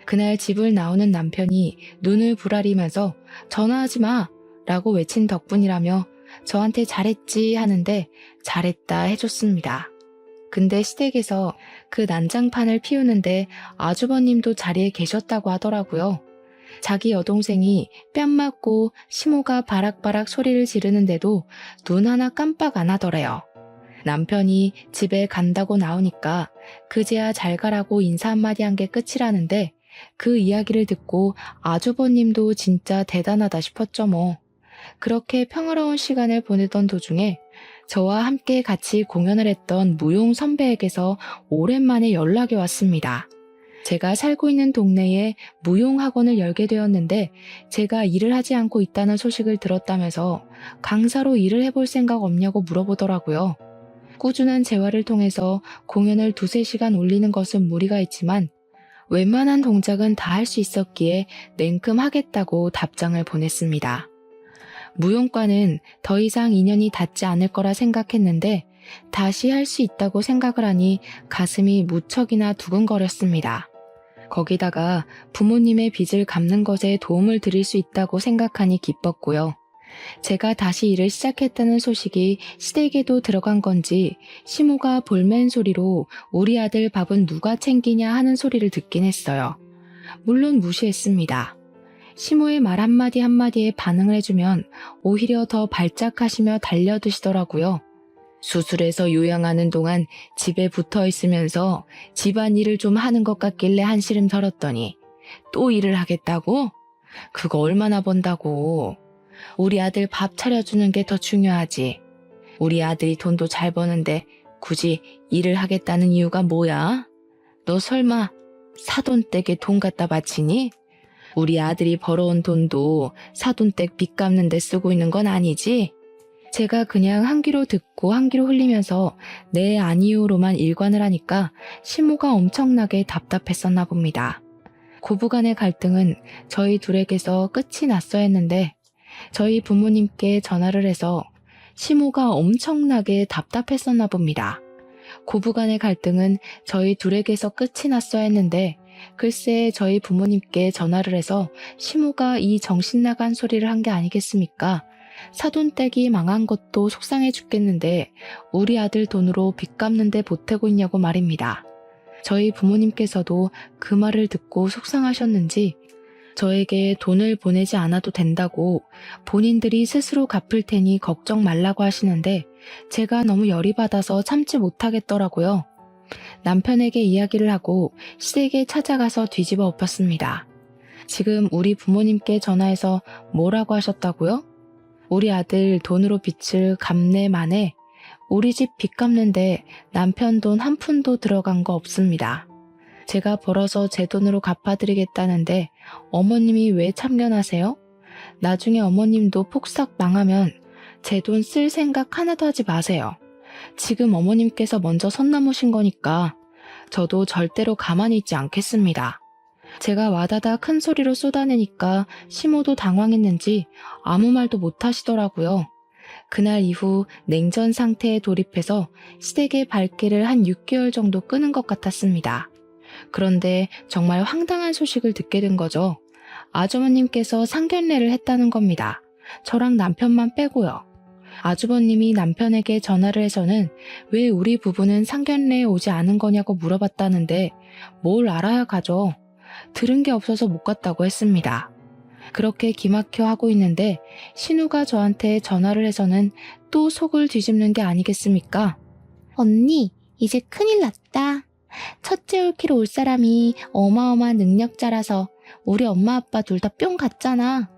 그날 집을 나오는 남편이 눈을 부라리면서 전화하지 마! 라고 외친 덕분이라며 저한테 잘했지 하는데 잘했다 해줬습니다. 근데 시댁에서 그 난장판을 피우는데 아주버님도 자리에 계셨다고 하더라고요. 자기 여동생이 뺨 맞고 시모가 바락바락 소리를 지르는데도 눈 하나 깜빡 안 하더래요. 남편이 집에 간다고 나오니까 그제야 잘 가라고 인사 한마디 한 게 끝이라는데 그 이야기를 듣고 아주버님도 진짜 대단하다 싶었죠 뭐. 그렇게 평화로운 시간을 보내던 도중에 저와 함께 같이 공연을 했던 무용 선배에게서 오랜만에 연락이 왔습니다. 제가 살고 있는 동네에 무용학원을 열게 되었는데 제가 일을 하지 않고 있다는 소식을 들었다면서 강사로 일을 해볼 생각 없냐고 물어보더라고요. 꾸준한 재활을 통해서 공연을 2-3시간 올리는 것은 무리가 있지만 웬만한 동작은 다 할 수 있었기에 냉큼 하겠다고 답장을 보냈습니다. 무용과는 더 이상 인연이 닿지 않을 거라 생각했는데 다시 할 수 있다고 생각을 하니 가슴이 무척이나 두근거렸습니다. 거기다가 부모님의 빚을 갚는 것에 도움을 드릴 수 있다고 생각하니 기뻤고요. 제가 다시 일을 시작했다는 소식이 시댁에도 들어간 건지 시모가 볼멘 소리로 우리 아들 밥은 누가 챙기냐 하는 소리를 듣긴 했어요. 물론 무시했습니다. 시모의 말 한마디 한마디에 반응을 해주면 오히려 더 발작하시며 달려드시더라고요. 수술해서 요양하는 동안 집에 붙어 있으면서 집안일을 좀 하는 것 같길래 한시름 털었더니 또 일을 하겠다고? 그거 얼마나 번다고. 우리 아들 밥 차려주는 게 더 중요하지. 우리 아들이 돈도 잘 버는데 굳이 일을 하겠다는 이유가 뭐야? 너 설마 사돈댁에 돈 갖다 바치니? 우리 아들이 벌어온 돈도 사돈댁 빚 갚는 데 쓰고 있는 건 아니지? 제가 그냥 한 귀로 듣고 한 귀로 흘리면서 네 아니요로만 일관을 하니까 시모가 엄청나게 답답했었나 봅니다. 고부간의 갈등은 저희 둘에게서 끝이 났어야 했는데 저희 부모님께 전화를 해서 시모가 엄청나게 답답했었나 봅니다. 고부간의 갈등은 저희 둘에게서 끝이 났어야 했는데 글쎄 저희 부모님께 전화를 해서 시모가 이 정신나간 소리를 한 게 아니겠습니까? 사돈댁이 망한 것도 속상해 죽겠는데 우리 아들 돈으로 빚 갚는데 보태고 있냐고 말입니다. 저희 부모님께서도 그 말을 듣고 속상하셨는지 저에게 돈을 보내지 않아도 된다고 본인들이 스스로 갚을 테니 걱정 말라고 하시는데 제가 너무 열이 받아서 참지 못하겠더라고요. 남편에게 이야기를 하고 시댁에 찾아가서 뒤집어 엎었습니다. 지금 우리 부모님께 전화해서 뭐라고 하셨다고요? 우리 아들 돈으로 빚을 갚네 마네. 우리 집 빚 갚는데 남편 돈 한 푼도 들어간 거 없습니다. 제가 벌어서 제 돈으로 갚아드리겠다는데 어머님이 왜 참견하세요? 나중에 어머님도 폭삭 망하면 제 돈 쓸 생각 하나도 하지 마세요. 지금 어머님께서 먼저 선 넘으신 거니까 저도 절대로 가만히 있지 않겠습니다. 제가 와다다 큰 소리로 쏟아내니까 시모도 당황했는지 아무 말도 못 하시더라고요. 그날 이후 냉전 상태에 돌입해서 시댁의 발길을 한 6개월 정도 끄는 것 같았습니다. 그런데 정말 황당한 소식을 듣게 된 거죠. 아주버님께서 상견례를 했다는 겁니다. 저랑 남편만 빼고요. 아주버님이 남편에게 전화를 해서는 왜 우리 부부는 상견례에 오지 않은 거냐고 물어봤다는데 뭘 알아야 가죠. 들은 게 없어서 못 갔다고 했습니다. 그렇게 기막혀 하고 있는데 신우가 저한테 전화를 해서는 또 속을 뒤집는 게 아니겠습니까? 언니, 이제 큰일 났다. 첫째 올키로 올 사람이 어마어마한 능력자라서 우리 엄마 아빠 둘 다 뿅 갔잖아.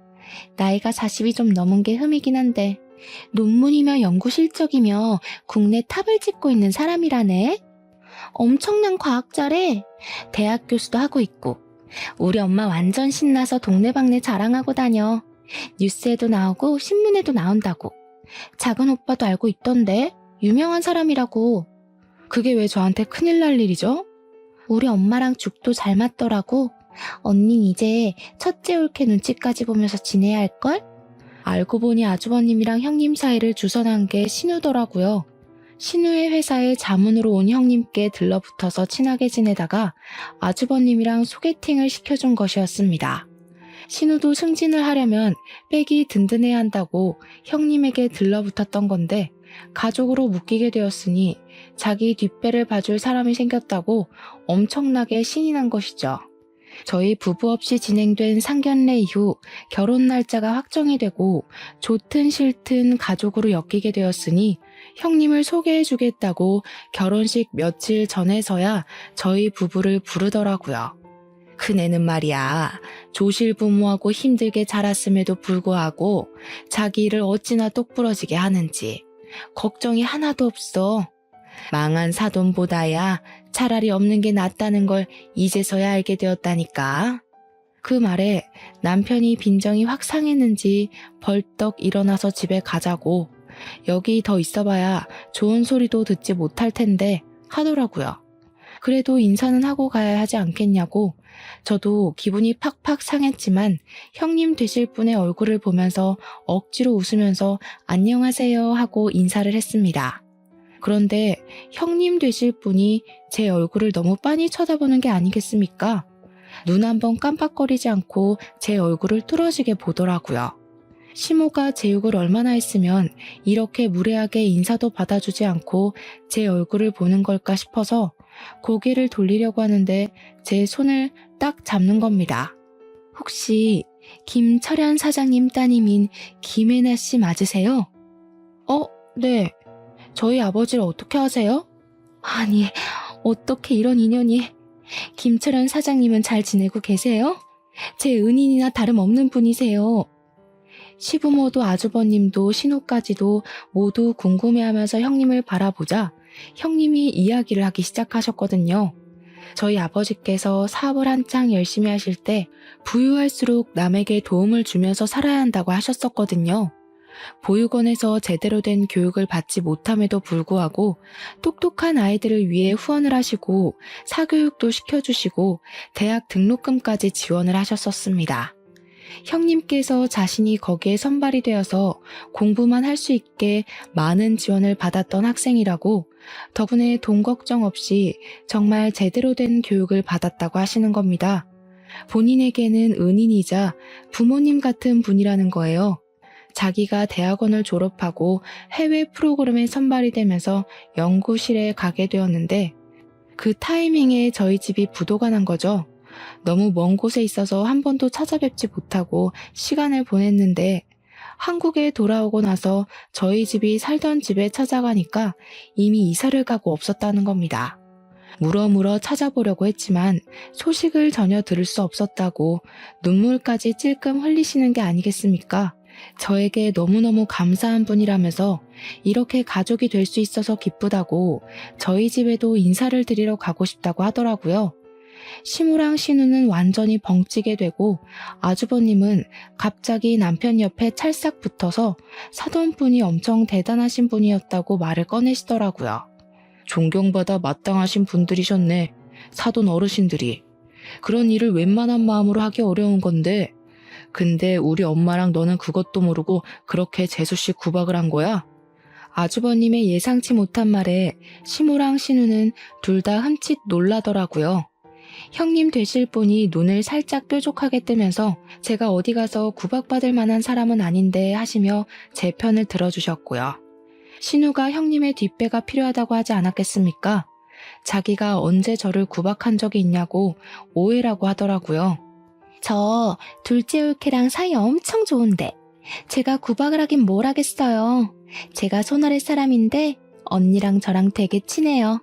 나이가 40이 좀 넘은 게 흠이긴 한데 논문이며 연구 실적이며 국내 탑을 찍고 있는 사람이라네. 엄청난 과학자래. 대학 교수도 하고 있고. 우리 엄마 완전 신나서 동네방네 자랑하고 다녀. 뉴스에도 나오고 신문에도 나온다고. 작은 오빠도 알고 있던데 유명한 사람이라고. 그게 왜 저한테 큰일 날 일이죠? 우리 엄마랑 죽도 잘 맞더라고. 언닌 이제 첫째 올케 눈치까지 보면서 지내야 할걸? 알고 보니 아주버님이랑 형님 사이를 주선한 게 신우더라고요. 신우의 회사에 자문으로 온 형님께 들러붙어서 친하게 지내다가 아주버님이랑 소개팅을 시켜준 것이었습니다. 신우도 승진을 하려면 백이 든든해야 한다고 형님에게 들러붙었던 건데 가족으로 묶이게 되었으니 자기 뒷배를 봐줄 사람이 생겼다고 엄청나게 신이 난 것이죠. 저희 부부 없이 진행된 상견례 이후 결혼 날짜가 확정이 되고 좋든 싫든 가족으로 엮이게 되었으니 형님을 소개해주겠다고 결혼식 며칠 전에서야 저희 부부를 부르더라고요. 큰애는 말이야, 조실부모하고 힘들게 자랐음에도 불구하고 자기 일을 어찌나 똑부러지게 하는지 걱정이 하나도 없어. 망한 사돈보다야 차라리 없는 게 낫다는 걸 이제서야 알게 되었다니까. 그 말에 남편이 빈정이 확 상했는지 벌떡 일어나서 집에 가자고, 여기 더 있어봐야 좋은 소리도 듣지 못할 텐데 하더라고요. 그래도 인사는 하고 가야 하지 않겠냐고. 저도 기분이 팍팍 상했지만 형님 되실 분의 얼굴을 보면서 억지로 웃으면서 안녕하세요 하고 인사를 했습니다. 그런데 형님 되실 분이 제 얼굴을 너무 빤히 쳐다보는 게 아니겠습니까? 눈 한번 깜빡거리지 않고 제 얼굴을 뚫어지게 보더라고요. 시모가 제 욕을 얼마나 했으면 이렇게 무례하게 인사도 받아주지 않고 제 얼굴을 보는 걸까 싶어서 고개를 돌리려고 하는데 제 손을 딱 잡는 겁니다. 혹시 김철현 사장님 따님인 김혜나 씨 맞으세요? 네. 저희 아버지를 어떻게 아세요? 아니, 어떻게 이런 인연이. 김철현 사장님은 잘 지내고 계세요? 제 은인이나 다름없는 분이세요. 시부모도 아주버님도 신우까지도 모두 궁금해하면서 형님을 바라보자 형님이 이야기를 하기 시작하셨거든요. 저희 아버지께서 사업을 한창 열심히 하실 때 부유할수록 남에게 도움을 주면서 살아야 한다고 하셨었거든요. 보육원에서 제대로 된 교육을 받지 못함에도 불구하고 똑똑한 아이들을 위해 후원을 하시고 사교육도 시켜주시고 대학 등록금까지 지원을 하셨었습니다. 형님께서 자신이 거기에 선발이 되어서 공부만 할 수 있게 많은 지원을 받았던 학생이라고, 덕분에 돈 걱정 없이 정말 제대로 된 교육을 받았다고 하시는 겁니다. 본인에게는 은인이자 부모님 같은 분이라는 거예요. 자기가 대학원을 졸업하고 해외 프로그램에 선발이 되면서 연구실에 가게 되었는데 그 타이밍에 저희 집이 부도가 난 거죠. 너무 먼 곳에 있어서 한 번도 찾아뵙지 못하고 시간을 보냈는데 한국에 돌아오고 나서 저희 집이 살던 집에 찾아가니까 이미 이사를 가고 없었다는 겁니다. 물어물어 찾아보려고 했지만 소식을 전혀 들을 수 없었다고 눈물까지 찔끔 흘리시는 게 아니겠습니까? 저에게 너무너무 감사한 분이라면서 이렇게 가족이 될 수 있어서 기쁘다고 저희 집에도 인사를 드리러 가고 싶다고 하더라고요. 시무랑 신우는 완전히 벙찌게 되고 아주버님은 갑자기 남편 옆에 찰싹 붙어서 사돈분이 엄청 대단하신 분이었다고 말을 꺼내시더라고요. 존경받아 마땅하신 분들이셨네. 사돈 어르신들이. 그런 일을 웬만한 마음으로 하기 어려운 건데 근데 우리 엄마랑 너는 그것도 모르고 그렇게 재수씨 구박을 한 거야? 아주버님의 예상치 못한 말에 시무랑 신우는 둘 다 흠칫 놀라더라고요. 형님 되실 분이 눈을 살짝 뾰족하게 뜨면서 제가 어디 가서 구박받을 만한 사람은 아닌데 하시며 제 편을 들어주셨고요. 신우가 형님의 뒷배가 필요하다고 하지 않았겠습니까? 자기가 언제 저를 구박한 적이 있냐고 오해라고 하더라고요. 저 둘째 올케랑 사이 엄청 좋은데 제가 구박을 하긴 뭘 하겠어요. 제가 손아래 사람인데 언니랑 저랑 되게 친해요.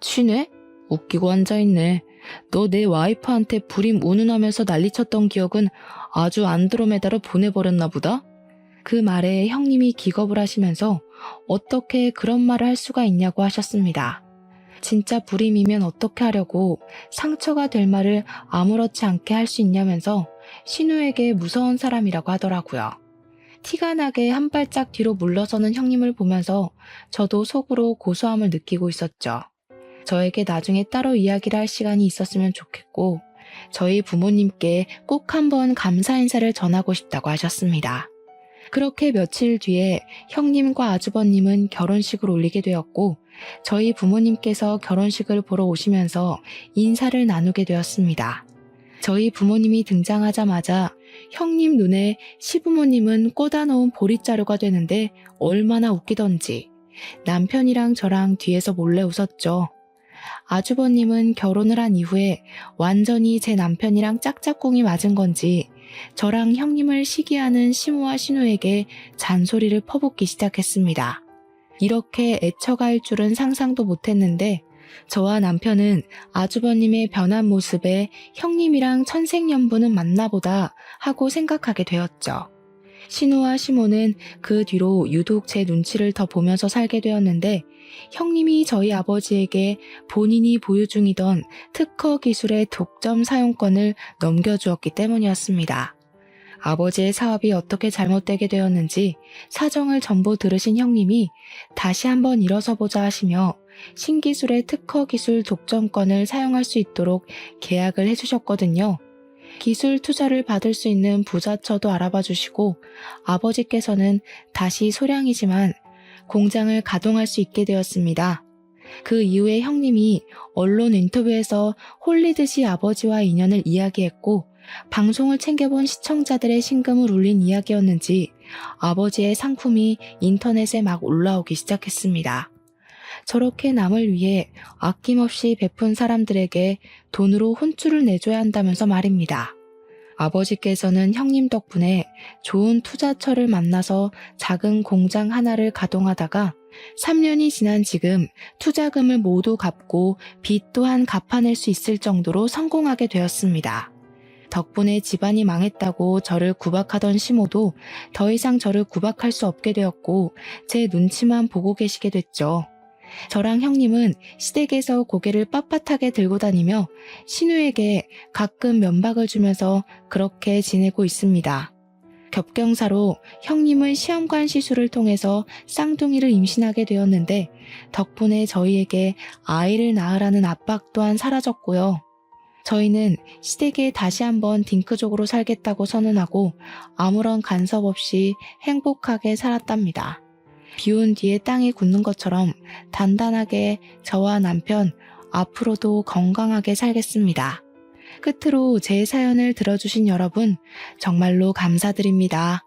친해? 웃기고 앉아있네. 너 내 와이프한테 불임 운운하면서 난리쳤던 기억은 아주 안드로메다로 보내버렸나 보다? 그 말에 형님이 기겁을 하시면서 어떻게 그런 말을 할 수가 있냐고 하셨습니다. 진짜 불임이면 어떻게 하려고 상처가 될 말을 아무렇지 않게 할 수 있냐면서 신우에게 무서운 사람이라고 하더라고요. 티가 나게 한 발짝 뒤로 물러서는 형님을 보면서 저도 속으로 고소함을 느끼고 있었죠. 저에게 나중에 따로 이야기를 할 시간이 있었으면 좋겠고 저희 부모님께 꼭 한번 감사 인사를 전하고 싶다고 하셨습니다. 그렇게 며칠 뒤에 형님과 아주버님은 결혼식을 올리게 되었고 저희 부모님께서 결혼식을 보러 오시면서 인사를 나누게 되었습니다. 저희 부모님이 등장하자마자 형님 눈에 시부모님은 꽂아놓은 보릿자루가 되는데 얼마나 웃기던지 남편이랑 저랑 뒤에서 몰래 웃었죠. 아주버님은 결혼을 한 이후에 완전히 제 남편이랑 짝짝꿍이 맞은 건지 저랑 형님을 시기하는 시무와 신우에게 잔소리를 퍼붓기 시작했습니다. 이렇게 애처갈 줄은 상상도 못했는데 저와 남편은 아주버님의 변한 모습에 형님이랑 천생연분은 맞나보다 하고 생각하게 되었죠. 신우와 시모는 그 뒤로 유독 제 눈치를 더 보면서 살게 되었는데 형님이 저희 아버지에게 본인이 보유 중이던 특허 기술의 독점 사용권을 넘겨주었기 때문이었습니다. 아버지의 사업이 어떻게 잘못되게 되었는지 사정을 전부 들으신 형님이 다시 한번 일어서보자 하시며 신기술의 특허 기술 독점권을 사용할 수 있도록 계약을 해주셨거든요. 기술 투자를 받을 수 있는 부자처도 알아봐 주시고 아버지께서는 다시 소량이지만 공장을 가동할 수 있게 되었습니다. 그 이후에 형님이 언론 인터뷰에서 홀리듯이 아버지와 인연을 이야기했고 방송을 챙겨본 시청자들의 심금을 울린 이야기였는지 아버지의 상품이 인터넷에 막 올라오기 시작했습니다. 저렇게 남을 위해 아낌없이 베푼 사람들에게 돈으로 혼쭐을 내줘야 한다면서 말입니다. 아버지께서는 형님 덕분에 좋은 투자처를 만나서 작은 공장 하나를 가동하다가 3년이 지난 지금 투자금을 모두 갚고 빚 또한 갚아낼 수 있을 정도로 성공하게 되었습니다. 덕분에 집안이 망했다고 저를 구박하던 시모도 더 이상 저를 구박할 수 없게 되었고 제 눈치만 보고 계시게 됐죠. 저랑 형님은 시댁에서 고개를 빳빳하게 들고 다니며 신우에게 가끔 면박을 주면서 그렇게 지내고 있습니다. 겹경사로 형님은 시험관 시술을 통해서 쌍둥이를 임신하게 되었는데 덕분에 저희에게 아이를 낳으라는 압박 또한 사라졌고요. 저희는 시댁에 다시 한번 딩크족으로 살겠다고 선언하고 아무런 간섭 없이 행복하게 살았답니다. 비온 뒤에 땅이 굳는 것처럼 단단하게 저와 남편 앞으로도 건강하게 살겠습니다. 끝으로 제 사연을 들어주신 여러분 정말로 감사드립니다.